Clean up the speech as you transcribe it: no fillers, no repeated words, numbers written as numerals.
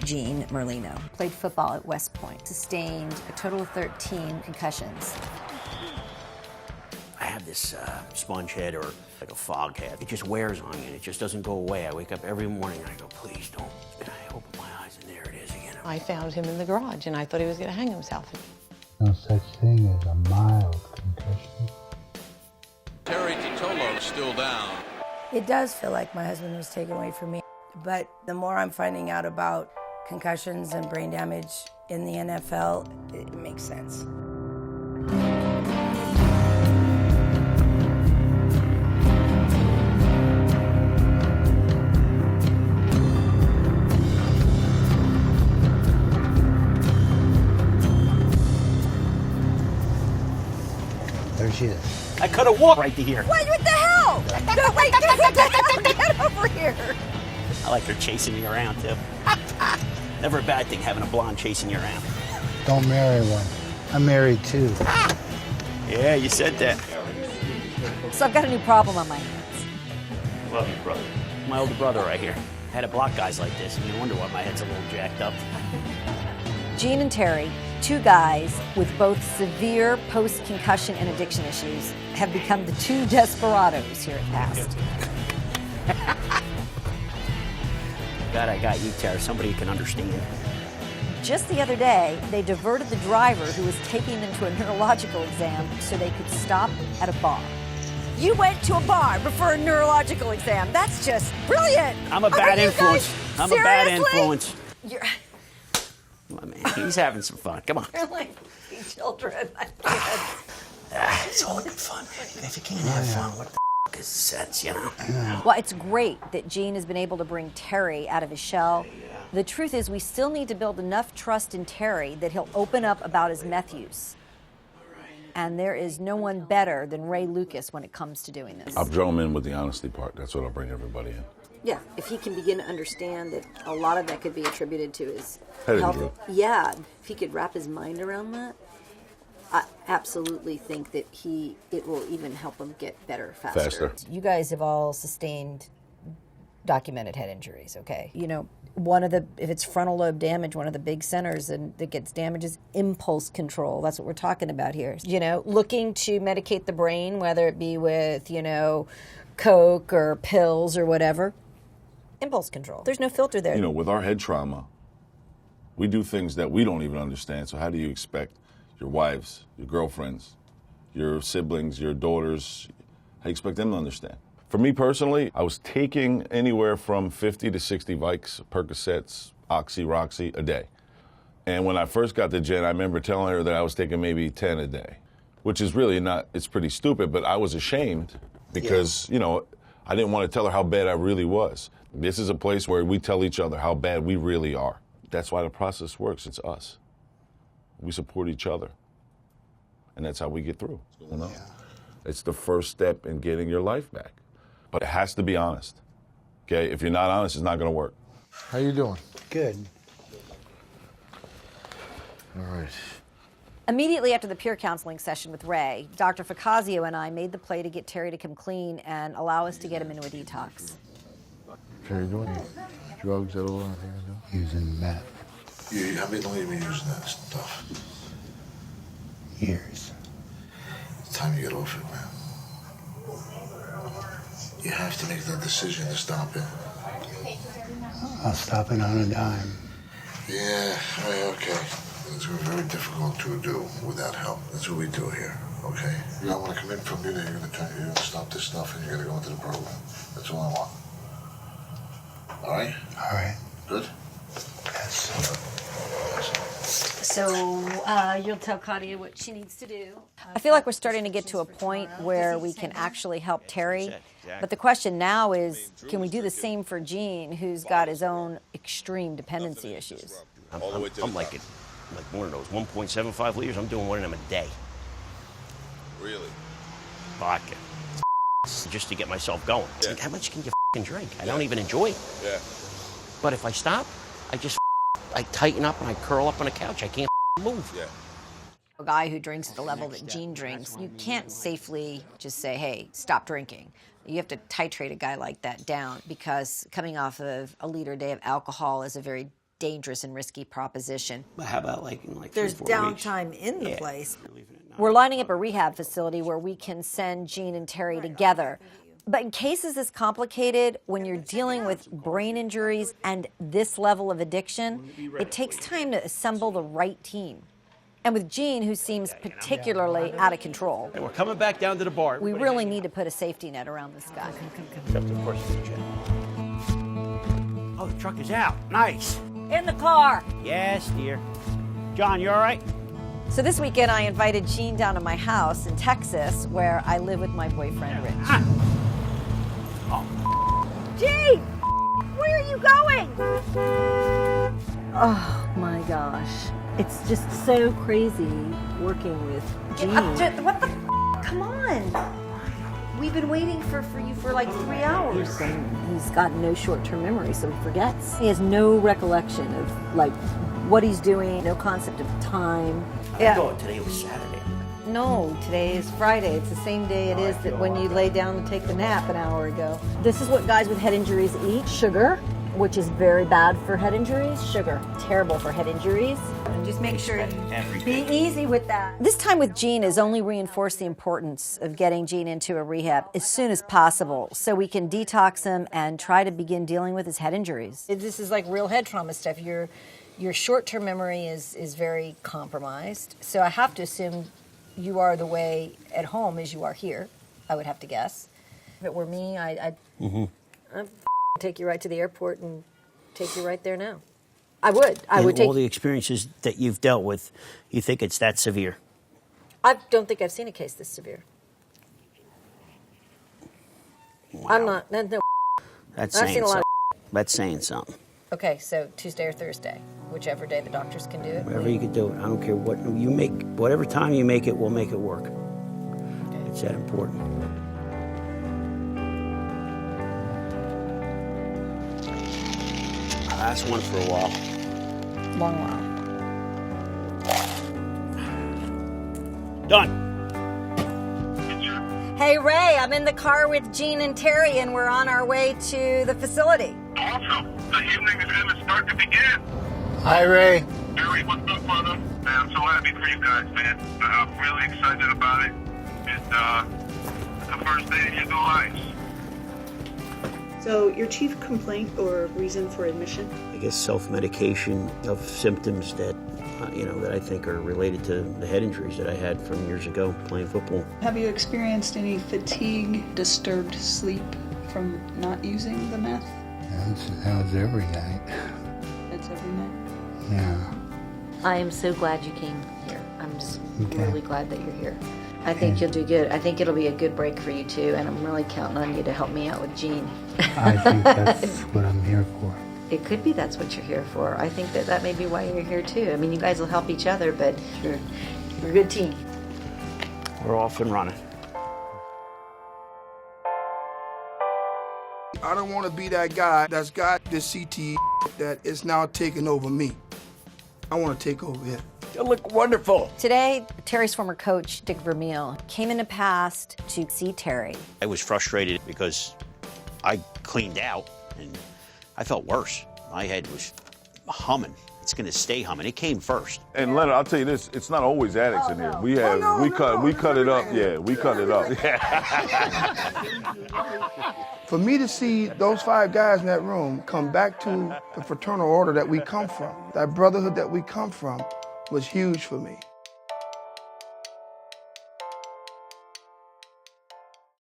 Gene Merlino. Played football at West Point. Sustained a total of 13 concussions. I have this sponge head, or like a fog head. It just wears on me and it just doesn't go away. I wake up every morning and I go, please don't. And I open my eyes and there it is again. I found him in the garage and I thought he was going to hang himself. No such thing as a mild concussion. Terry Tautolo still down. It does feel like my husband was taken away from me. But the more I'm finding out about concussions and brain damage in the NFL, it makes sense. There she is. I could have walked right to here. What the hell? No, wait, get over here. I like her chasing me around too. Never a bad thing having a blonde chasing you around. Don't marry one. I'm married too. Yeah, you said that. So I've got a new problem on my hands. Love you, brother. My older brother right here. Had to block guys like this. No wonder why my head's a little jacked up. Gene and Terry, two guys with both severe post-concussion and addiction issues, have become the two desperados here at P.A.S.T. God, I got you, Tara. Somebody who can understand. Just the other day, they diverted the driver who was taking them to a neurological exam so they could stop at a bar. You went to a bar before a neurological exam. That's just brilliant. I'm a bad influence. I'm a bad influence. You're Come on, man. He's having some fun. Come on. like children. It's all good fun. If you can't have fun, what the is the sense, you know? Well, it's great that Gene has been able to bring Terry out of his shell. The truth is we still need to build enough trust in Terry that he'll open up about his meth use. And there is no one better than Ray Lucas when it comes to doing this. I'll draw him in with the honesty part. That's what I'll bring everybody in. Yeah, if he can begin to understand that a lot of that could be attributed to his Head health. injury. Yeah, if he could wrap his mind around that, I absolutely think that it will even help him get better faster. You guys have all sustained documented head injuries, okay? You know, if it's frontal lobe damage, one of the big centers that gets damaged is impulse control. That's what we're talking about here. You know, looking to medicate the brain, whether it be with, Coke or pills or whatever. Impulse control. There's no filter there. You know, with our head trauma, we do things that we don't even understand. So how do you expect your wives, your girlfriends, your siblings, your daughters, how do you expect them to understand? For me personally, I was taking anywhere from 50 to 60 Vikes, Percocets, Oxy, Roxy a day. And when I first got to Jen, I remember telling her that I was taking maybe 10 a day, which is really not, it's pretty stupid, but I was ashamed because, I didn't want to tell her how bad I really was. This is a place where we tell each other how bad we really are. That's why the process works. It's us. We support each other. And that's how we get through. It's the first step in getting your life back. But it has to be honest. Okay? If you're not honest, it's not going to work. How you doing? Good. All right. Immediately after the peer counseling session with Ray, Dr. FOCAZIO and I made the play to get Terry to come clean and allow us to get him into a detox. Terry, doing drugs at all? Anything to do? Using meth. How long have you been using that stuff? Years. It's time you get off it, man. You have to make that decision to stop it. I'll stop it on a dime. Yeah, okay. It's very difficult to do without help. That's what we do here, okay? I want to come in from you that you're going to stop this stuff and you're going to go into the program. That's all I want. All right? All right. Good? Yes. So you'll tell Claudia what she needs to do. I feel like we're starting to get to a point where we can actually help Terry. But the question now is, can we do the same for Gene, who's got his own extreme dependency issues? I'm like one of those 1.75 liters. I'm doing one of them a day. Really? Vodka. Just to get myself going. Yeah. Like, how much can you drink? I don't even enjoy it. Yeah. But if I stop, I tighten up and I curl up on the couch. I can't move. Yeah. A guy who drinks at the level that Gene drinks, you can't safely just say, hey, stop drinking. You have to titrate a guy like that down because coming off of a liter a day of alcohol is a very dangerous and risky proposition. But how about like in There's 3 or 4 weeks? downtime in the place. We're lining up a rehab facility where we can send Gene and Terry together. But in cases this complicated, when you're dealing with brain injuries and this level of addiction, it takes time to assemble the right team. And with Gene, who seems particularly out of control, We're coming back down to the bar. we really need to put a safety net around this guy. Except, of course, the jet. Oh, the truck is out. Nice. In the car. Yes, dear. John, you all right? So this weekend, I invited Gene down to my house in Texas, where I live with my boyfriend, Rich. Gene! Where are you going? Oh my gosh. It's just so crazy working with Gene. What the Come on. We've been waiting for you for like 3 hours. He's got no short-term memory, so he forgets. He has no recollection of like what he's doing, no concept of time. Yeah. Oh, today was Saturday. No, today is Friday. It's the same day it is that when you lay down to take the nap an hour ago. This is what guys with head injuries eat: sugar, which is very bad for head injuries. Sugar, terrible for head injuries. And just make sure Every be easy with that. This time with Gene has only reinforced the importance of getting Gene into a rehab as soon as possible so we can detox him and try to begin dealing with his head injuries. This is like real head trauma stuff. Your short-term memory is very compromised. So I have to assume you are the way at home as you are here, I would have to guess. If it were me, I'd take you right to the airport and take you right there now. I would. I would take all the experiences that you've dealt with, you think it's that severe? I don't think I've seen a case this severe. Wow. I'm not. No. That's I've saying seen a lot something. That's saying something. Okay, so Tuesday or Thursday, whichever day the doctors can do it. Whatever you could do it. I don't care what you make. Whatever time you make it, we'll make it work. It's that important. That's one for a while. Long while. Done. Hey, Ray, I'm in the car with Gene and Terry, and we're on our way to the facility. Awesome. The evening is going to start to begin. Hi, Ray. Barry, what's up, brother? Man, I'm so happy for you guys, man. I'm really excited about it. It's the first day of your new lives. So your chief complaint or reason for admission? I guess self-medication of symptoms that, that I think are related to the head injuries that I had from years ago playing football. Have you experienced any fatigue, disturbed sleep from not using the meth? That was every night. That's every night? Yeah. I am so glad you came here. I'm just Okay. really glad that you're here. I think you'll do good. I think it'll be a good break for you too, and I'm really counting on you to help me out with Gene. I think that's what I'm here for. It could be that's what you're here for. I think that may be why you're here too. I mean, you guys will help each other, but you're a good team. We're off and running. I don't want to be that guy that's got this CTE that is now taking over me. I want to take over it. You look wonderful. Today, Terry's former coach, Dick Vermeil, came into P.A.S.T. to see Terry. I was frustrated because I cleaned out and I felt worse. My head was humming. It's going to stay humming. It came first. And Leonard, I'll tell you this: it's not always addicts in here. We have we cut it up. Yeah, we cut it up. For me to see those 5 guys in that room come back to the fraternal order that we come from, that brotherhood that we come from, was huge for me.